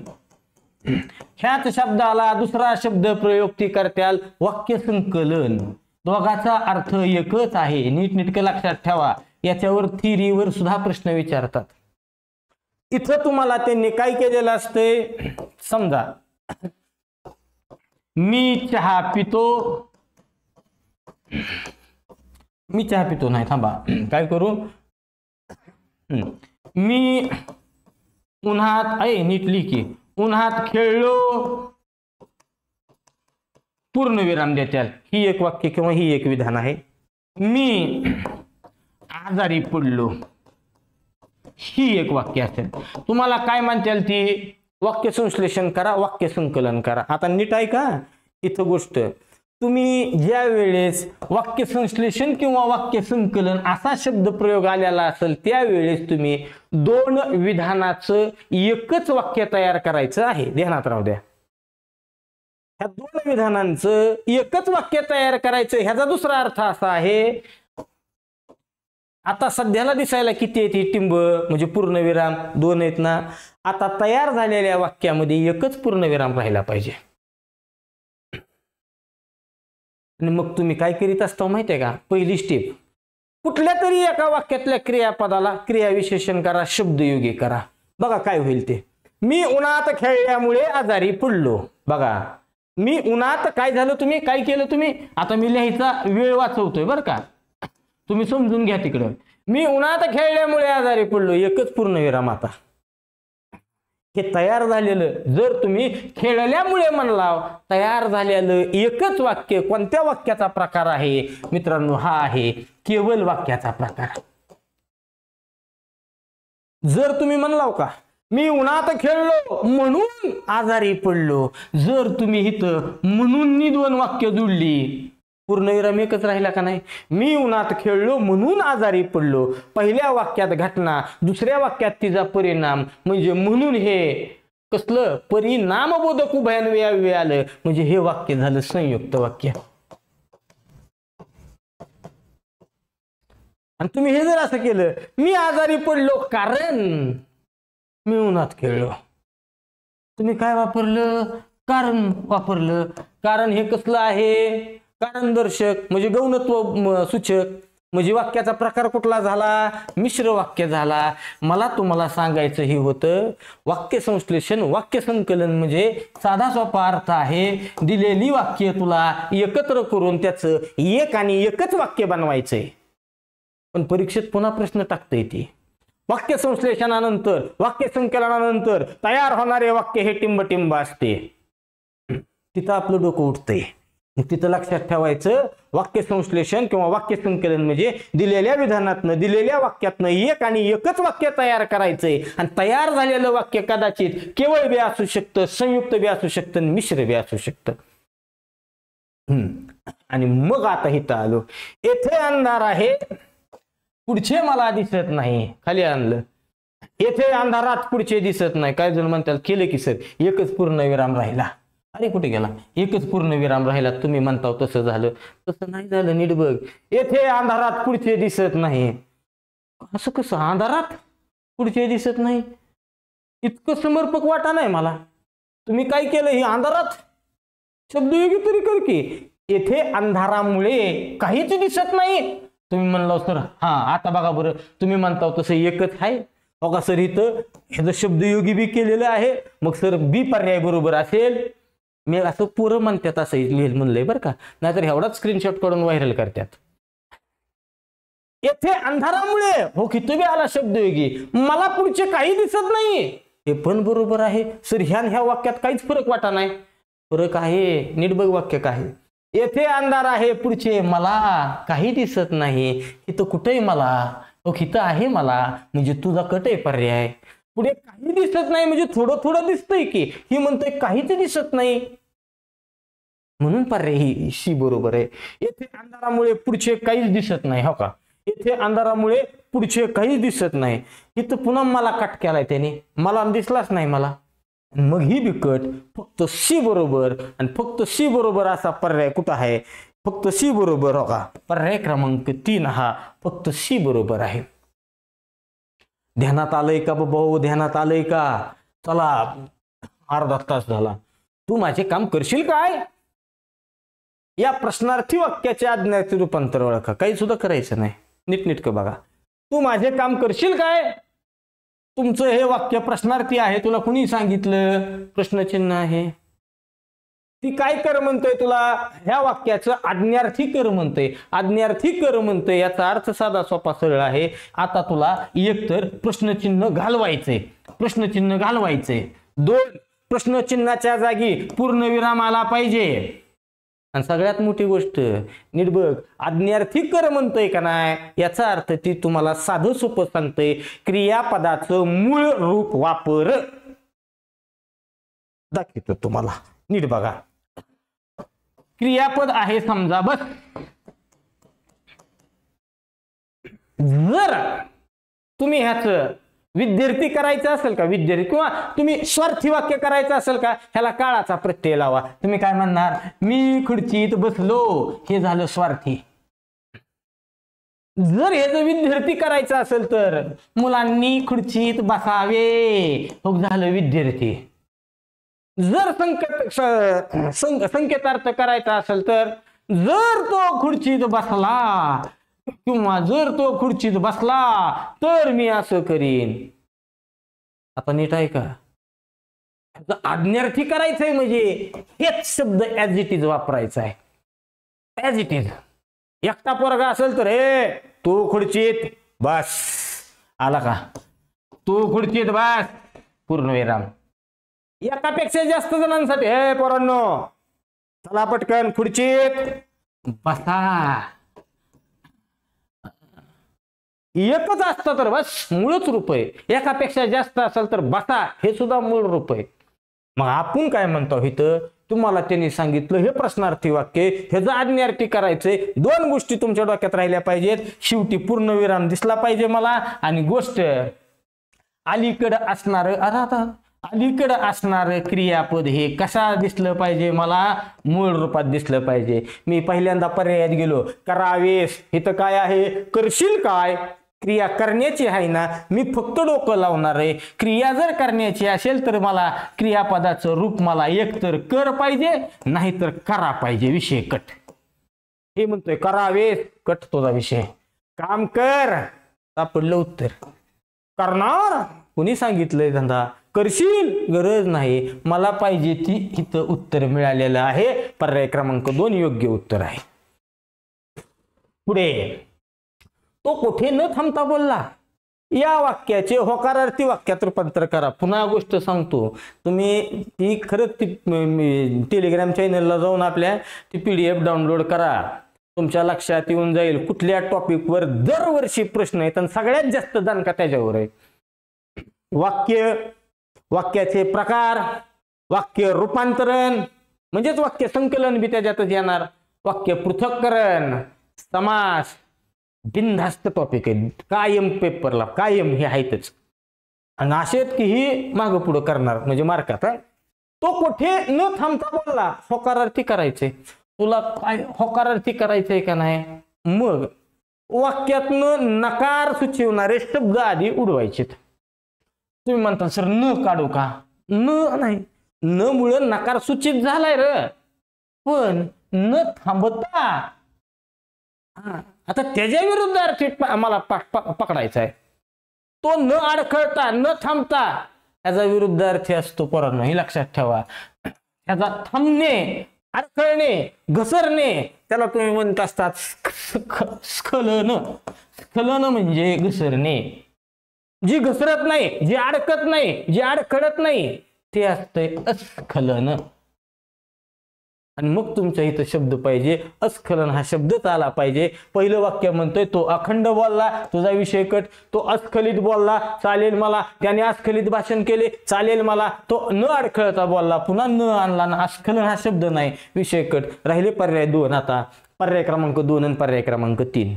ह्याच शब्दाला दुसरा शब्द प्रयुक्ती करत्याल वाक्य संकलन. दोघाचा अर्थ एकच आहे. नीटनेटकं लक्षात ठेवा. याच्यावर थिअरीवर सुद्धा प्रश्न विचारतात. इथं तुम्हाला त्यांनी काय केलेलं असतंय? समजा मी चहा पितो. मी चहा पितो नाही, थांबा काय करू? मी उन्हात आहे, नीट लिखी, उन्हात खेळलो, पूर्णविराम देत्याल. ही एक वाक्य किंवा ही एक विधान आहे. मी आजारी पडलो, ही एक वाक्य असेल. तुम्हाला काय म्हणताल ती? वाक्य संश्लेषण करा, वाक्य संकलन करा. आता नीट आहे का इथं गोष्ट? तुम्ही ज्या वेळेस वाक्य संश्लेषण किंवा वाक्य संकलन असा शब्द प्रयोग आलेला असेल त्यावेळेस तुम्ही दोन विधानाचं एकच वाक्य तयार करायचं आहे. ध्यानात राहू द्या. ह्या दोन विधानांचं एकच वाक्य तयार करायचं. ह्याचा दुसरा अर्थ असा आहे, आता सध्याला दिसायला किती येते टिंब म्हणजे पूर्णविराम 2 आहेत ना. आता तयार झालेल्या वाक्यामध्ये एकच पूर्णविराम राहिला पाहिजे. आणि मग तुम्ही काय करीत असता माहिती आहे का? पहिली स्टेप, कुठल्या तरी एका वाक्यातल्या क्रियापदाला क्रियाविशेषण करा, शब्दयोगी करा. बघा काय होईल ते. मी उन्हात खेळल्यामुळे आजारी पडलो. बघा मी उन्हात काय झालं, तुम्ही काय केलं तुम्ही? आता मी लिहायचा वेळ वाचवतोय बरं का, तुम्ही समजून घ्या तिकडं. मी उन्हात खेळल्यामुळे आजारी पडलो, एकच पूर्णविराम. आता हे तयार झालेलं जर तुम्ही खेळल्यामुळे म्हणला तयार झालेलं एकच वाक्य कोणत्या वाक्याचा प्रकार आहे मित्रांनो? हा आहे केवल वाक्याचा प्रकार. जर तुम्ही म्हणलाव का मी उन्हात खेळलो म्हणून आजारी पडलो, जर तुम्ही इथं म्हणून नी दोन वाक्य जोडली, पूर्णविराम एकच राहिला का नाही? मी उन्हात खेळलो म्हणून आजारी पडलो, पहिल्या वाक्यात घटना, दुसऱ्या वाक्यात तिचा परिणाम, म्हणजे म्हणून हे कसलं परिणामबोधक उभयान्वयी आलं, म्हणजे हे वाक्य झालं संयुक्त वाक्य. आणि तुम्ही हे जर असं केलं मी आजारी पडलो कारण मी उन्हात खेळलो, तुम्ही काय वापरलं? कारण वापरलं. कारण हे कसलं आहे? कारण दर्शक म्हणजे गौणत्व सूचक, म्हणजे वाक्याचा प्रकार कुठला झाला? मिश्र वाक्य झाला. मला तुम्हाला सांगायचं हे होतं वाक्य संश्लेषण वाक्य संकलन म्हणजे साधा सोपा अर्थ आहे, दिलेली वाक्य तुला एकत्र करून त्याचं एक आणि एकच वाक्य बनवायचंय. पण परीक्षेत पुन्हा प्रश्न टाकता येते वाक्य संश्लेषणानंतर वाक्य संकलनानंतर तयार होणारे वाक्य हे टिंब असते. तिथं आपलं डोकं उठतंय. तिथं लक्षात ठेवायचं वाक्य संश्लेषण किंवा वाक्य संकलन म्हणजे दिलेल्या विधानातनं दिलेल्या वाक्यातनं एक आणि एकच वाक्य तयार करायचंय. आणि तयार झालेलं वाक्य कदाचित केवळ बी असू शकतं, संयुक्त बी असू शकतं, मिश्र बी असू शकतं. आणि मग आता इथं आलो, येथे अंधार आहे पुढचे मला दिसत नाही. खाली आणलं, येथे अंधारात पुढचे दिसत नाही. काय जण म्हणतात केलं की सर एकच पूर्णविराम राहिला. अरे कुठे गेला? एकच पूर्णविराम राहिला. तुम्ही म्हणता तसं झालं, तसं नाही झालं. नीट बघ, येथे अंधारात पुढचे दिसत नाही. असं कसं अंधारात पुढचे दिसत नाही? इतकं समर्पक वाटा नाही मला. तुम्ही काय केलं? ही अंधारात शब्दयोगी तरी कर की, येथे अंधारामुळे काहीच दिसत नाही. तुम्ही म्हणला सर हा आता बघा बरं, तुम्ही म्हणता तसं एकच आहे बघा सर, इथं ह्याचं शब्दयोगी बी केलेलं आहे, मग सर बी पर्याय बरोबर असेल. मी असं पुरं म्हणतात असं लिहिलं म्हणलंय बरं का, नाहीतर एवढाच स्क्रीनशॉट काढून व्हायरल करतात. येथे अंधारामुळे हो की तुम्ही आला शब्दयोगी, मला पुढचे काही दिसत नाही, हे पण बरोबर आहे सर. ह्या वाक्यात काहीच फरक वाटा नाही. फरक आहे, नीट बघ वाक्य काय. येथे अंधार आहे पुढचे मला काही दिसत नाही. इथं कुठेही मला, इथं आहे मला, म्हणजे तुझा कट आहे पर्याय. पुढे काही दिसत नाही म्हणजे थोडं थोडं दिसतंय की, ही म्हणतोय काहीच दिसत नाही, म्हणून पर्याय ही शी बरोबर आहे. येथे अंधारामुळे पुढचे काहीच दिसत नाही. हो का, येथे अंधारामुळे पुढचे काहीच दिसत नाही. इथं पुन्हा मला कट केलाय त्याने, मला दिसलाच नाही मला, मग ही बिकट फक्त सी बरोबर. आणि फक्त सी बरोबर असा पर्याय कुठं आहे? फक्त सी बरोबर. हो का, पर्याय क्रमांक 3 हा फक्त सी बरोबर आहे. ध्यानात आलंय का बाबा? ध्यानात आलंय का? चला, अर्धा तास झाला. तू माझे काम करशील काय? या प्रश्नार्थी वाक्याचे आज्ञार्थी रूपांतर ओळखा. काही सुद्धा करायचं नाही, नीटनेटकं बघा. तू माझे काम करशील काय? तुमचं हे वाक्य प्रश्नार्थी आहे, तुला कुणी सांगितलं? प्रश्नचिन्ह आहे. ती काय कर म्हणतोय तुला? ह्या वाक्याचं आज्ञार्थी कर म्हणतोय. आज्ञार्थी कर म्हणतोय याचा अर्थ साधा सोपा सरळ आहे. आता तुला एकतर प्रश्नचिन्ह घालवायचंय, प्रश्नचिन्ह घालवायचंय. 2 प्रश्नचिन्हाच्या जागी पूर्णविराम आला पाहिजे. आणि सगळ्यात मोठी गोष्ट नीट बघ, आज्ञार्थी कर म्हणतोय का नाही, याचा अर्थ ती तुम्हाला साधं सोपं सांगतोय. क्रियापदाचं मूळ रूप वापर दाखवतो तुम्हाला. नीट बघा, क्रियापद आहे समजा बस. जर तुम्ही ह्याच विद्यार्थी करायचं असेल का, विद्यार्थी, किंवा तुम्ही स्वार्थी वाक्य करायचं असेल का, ह्याला काळाचा प्रत्यय लावा. तुम्ही काय म्हणणार? मी खुर्चीत बसलो, हे झालं स्वार्थी. जर हे जर विद्यार्थी करायचं असेल तर मुलांनी खुर्चीत बसावे, हो झालं विद्यार्थी. जर संकेतार्थ करायचा असेल तर जर तो खुर्चीत बसला किंवा जर तो खुर्चीत बसला तर मी असं करीन. आता नीट आहे का? आज्ञार्थी करायचंय म्हणजे हेच शब्द ऍज इट इज वापरायचा आहे. As it is. एकटा पोरगा असेल तर हे तू खुर्चीत बस, आला का? तू खुर्चीत बस, पूर्णविराम. एकापेक्षा जास्त जणांसाठी. हे पोरांनो, चला पटकन खुर्चीत बसा. एकच असतं तर बस मूळच रूप आहे. एकापेक्षा जास्त असेल तर बसा, हे सुद्धा मूळ रूप आहे. मग आपण काय म्हणतो इथं, तुम्हाला त्यांनी सांगितलं हे प्रश्नार्थी वाक्य, ह्याचं आज्ञार्थी करायचंय. दोन गोष्टी तुमच्या डोक्यात राहिल्या पाहिजेत. शेवटी पूर्णविराम दिसला पाहिजे मला, आणि गोष्ट अलीकडं असणार, अलीकडं असणारं क्रियापद हे कशा दिसलं पाहिजे मला, मूळ रूपात दिसलं पाहिजे. मी पहिल्यांदा पर्यायात गेलो, करावेस, इथं काय आहे, करशील काय, क्रिया करण्याची आहे ना, मी फक्त डोकं लावणार आहे. क्रिया जर करण्याची असेल तर मला क्रियापदाचं रूप मला एकतर कर पाहिजे, नाहीतर करा पाहिजे. विषय कट. हे म्हणतोय करावेस, कट तुझा विषय. काम कर, सापडलं उत्तर. करणार कुणी सांगितलंय धंदा, करशील गरज नाही, मला पाहिजे ती इथं उत्तर मिळालेलं आहे. पर्याय क्रमांक 2 योग्य उत्तर आहे. पुढे, तो कुठे न थांबता बोलला. या वाक्याचे होकारार्थी वाक्यात रूपांतर करा. पुन्हा गोष्ट सांगतो, तुम्ही ती खरंच ती टेलिग्राम चॅनलला जाऊन आपल्या ती PDF डाउनलोड करा. तुमच्या लक्षात येऊन जाईल कुठल्या टॉपिकवर दरवर्षी प्रश्न आहेत आणि सगळ्यात जास्त दणका त्याच्यावर आहे. वाक्य, वाक्याचे प्रकार, वाक्य रूपांतरण म्हणजेच वाक्य संकलन बी त्याच्यातच येणार, वाक्य पृथक्करण, समास, बिनधास्त टॉपिक आहे. कायम पेपरला कायम हे आहेतच. आणि असेच की ही मागं पुढं करणार म्हणजे मार्कात. तो कुठे न थांबता बोलला, होकारार्थी करायचे. तुला काय होकारार्थी करायचंय का नाही, मग वाक्यातनं नकार सुचवणारे शब्द आधी उडवायचे. तुम्ही म्हणता सर न काढू का, न नाही, न मुळे नकार सूचित झालाय र, पण न थांबता आता त्याच्या विरुद्ध अर्थ आम्हाला पकडायचा आहे. तो न अडखळता न थांबता त्याचा विरुद्ध अर्थ असतो पोरांनो, हे लक्षात ठेवा. त्याचा थांबणे, अडखळणे, घसरणे त्याला तुम्ही म्हणत असतात स्खलन. स्खलन म्हणजे घसरणे. जी घसरत नाही, जी अडकत नाही, जी अडखळत नाही ते असतंय अस्खलन. आणि मग तुमच्या इथं शब्द पाहिजे, अस्खलन हा शब्दच आला पाहिजे. पहिलं वाक्य म्हणतोय तो अखंड बोलला, तुझा विषय कट. तो अस्खलित बोलला, चालेल मला. त्याने अस्खलित भाषण केले, चालेल मला. तो न अडखळता बोलला, पुन्हा न आणला ना, अस्खलन हा शब्द नाही, विषय कट. राहिले पर्याय 2. आता पर्याय क्रमांक 2 आणि पर्याय क्रमांक 3.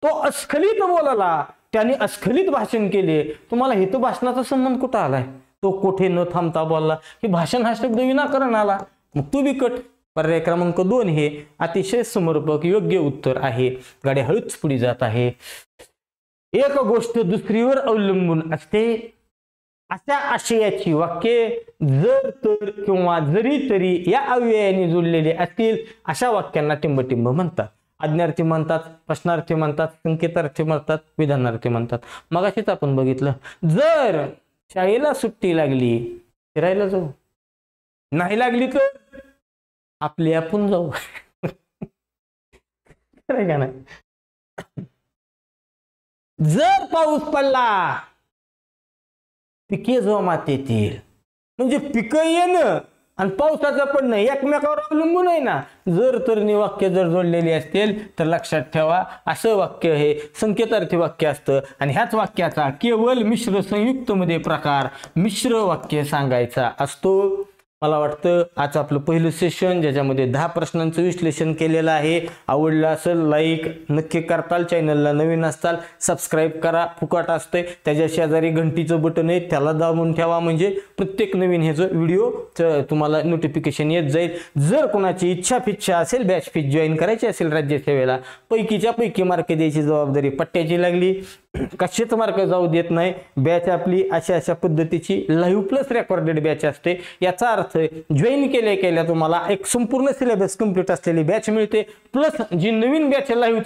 तो अस्खलित बोलला, त्याने अस्खलित भाषण केले. तुम्हाला हेतू भाषणाचा संबंध कुठं आलाय, तो कोठे न थांबता बोलला, हे भाषण हा शब्द विनाकारण आला, मग तू बिकट. पर्याय क्रमांक 2 हे अतिशय समर्पक योग्य उत्तर आहे. गाडी हळूच पुढे जात आहे. एक गोष्ट दुसरीवर अवलंबून असते अशा आशयाची वाक्ये जर तर किंवा जरी तरी या अव्ययाने जोडलेले असतील अशा वाक्यांना टिंबटिंब म्हणतात. आज्ञार्थी म्हणतात, प्रश्नार्थी म्हणतात, संकेतार्थी म्हणतात, विधानार्थी म्हणतात. मगाशीच आपण बघितलं, जर शाळेला सुट्टी लागली फिरायला जाऊ, नाही लागली तर आपली आपण जाऊ. का नाही. जर पाऊस पडला पिके जोमात येतील, म्हणजे पिकं येणं आणि पावसाचं पडणं एकमेकावर अवलंबून आहे ना. जर तर वाक्य जर जोडलेली असतील तर लक्षात ठेवा असं वाक्य हे संकेतार्थी वाक्य असतं. आणि ह्याच वाक्याचा केवळ मिश्र संयुक्त मध्ये प्रकार मिश्र वाक्य सांगायचा असतो. मला वाटतं आज आपलं पहिलं सेशन ज्याच्यामध्ये 10 प्रश्नांचं विश्लेषण केलेलं आहे. आवडलं असेल लाईक नक्की करताल. चॅनलला नवीन असताल सबस्क्राईब करा, फुकट असते. त्याच्या शेजारी घंटीचं बटन आहे त्याला दाबून ठेवा, म्हणजे प्रत्येक नवीन ह्याचं व्हिडिओ तुम्हाला नोटिफिकेशन येत जाईल. जर कोणाची इच्छा असेल बॅच फीस जॉईन करायची असेल राज्यसेवेला, पैकीच्या पैकी मार्क द्यायची जबाबदारी पट्ट्याची लागली, कशाच मार्क जाऊ देत नाही. बॅच आपली अशा पद्धतीची लाईव्ह प्लस रेकॉर्डेड बॅच असते. याचा अर्थ जॉईन केल्या तुम्हाला एक संपूर्ण सिलेबस कंप्लीट असलेली बॅच मिळते, प्लस जी नवीन बॅच लाईव्ह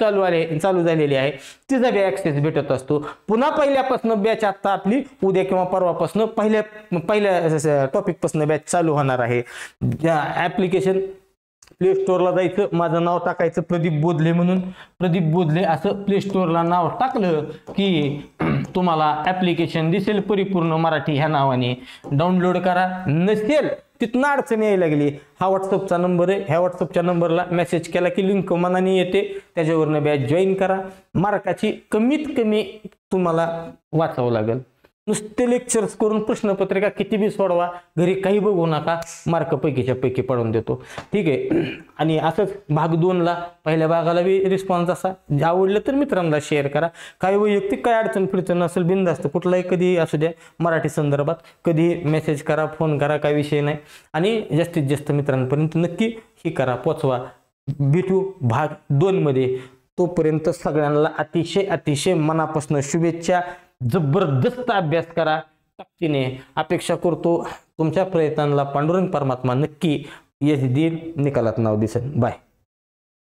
चालू झालेली आहे तिचा बी ऍक्सेस भेटत असतो. पुन्हा पहिल्यापासून बॅच आता आपली उद्या किंवा परवापासून पहिल्या टॉपिक पासून बॅच चालू होणार आहे. ऍप्लिकेशन प्ले स्टोअरला जायचं, माझं नाव टाकायचं प्रदीप बोधले म्हणून. प्रदीप बोधले असं प्ले स्टोअरला नाव टाकलं की तुम्हाला ॲप्लिकेशन दिसेल परिपूर्ण मराठी ह्या नावाने, डाउनलोड करा. नसेल तिथनं अडचण यायला लागली, हा व्हॉट्सअपचा नंबर आहे, ह्या व्हॉट्सअपच्या नंबरला मेसेज केला की लिंक मनाने येते, त्याच्यावरनं बॅच जॉईन करा. मार्काची कमीत कमी तुम्हाला वाचावं लागेल. नुसते लेक्चर्स करून प्रश्नपत्रिका किती बी सोडवा, घरी काही बघू नका, मार्क पैकीच्या पैकी पडून देतो. ठीक आहे. आणि असंच भाग 2ला पहिल्या भागाला बी रिस्पॉन्स असा, आवडलं तर मित्रांना शेअर करा. काही वैयक्तिक काय अडचण फिरचण नसेल बिनधास्त कुठलाही कधी असू द्या मराठी संदर्भात, कधी मेसेज करा, फोन करा, काही विषय नाही. आणि जास्तीत जास्त मित्रांपर्यंत नक्की ही करा, पोचवा. भेटू भाग 2मध्ये. तोपर्यंत सगळ्यांना अतिशय अतिशय मनापासून शुभेच्छा. जबरदस्त अभ्यास करा ताकदीने. अपेक्षा करतो तुमच्या प्रयत्नांना पांडुरंग परमात्मा नक्की यश देईल, निकालात नाव दिसेल. बाय.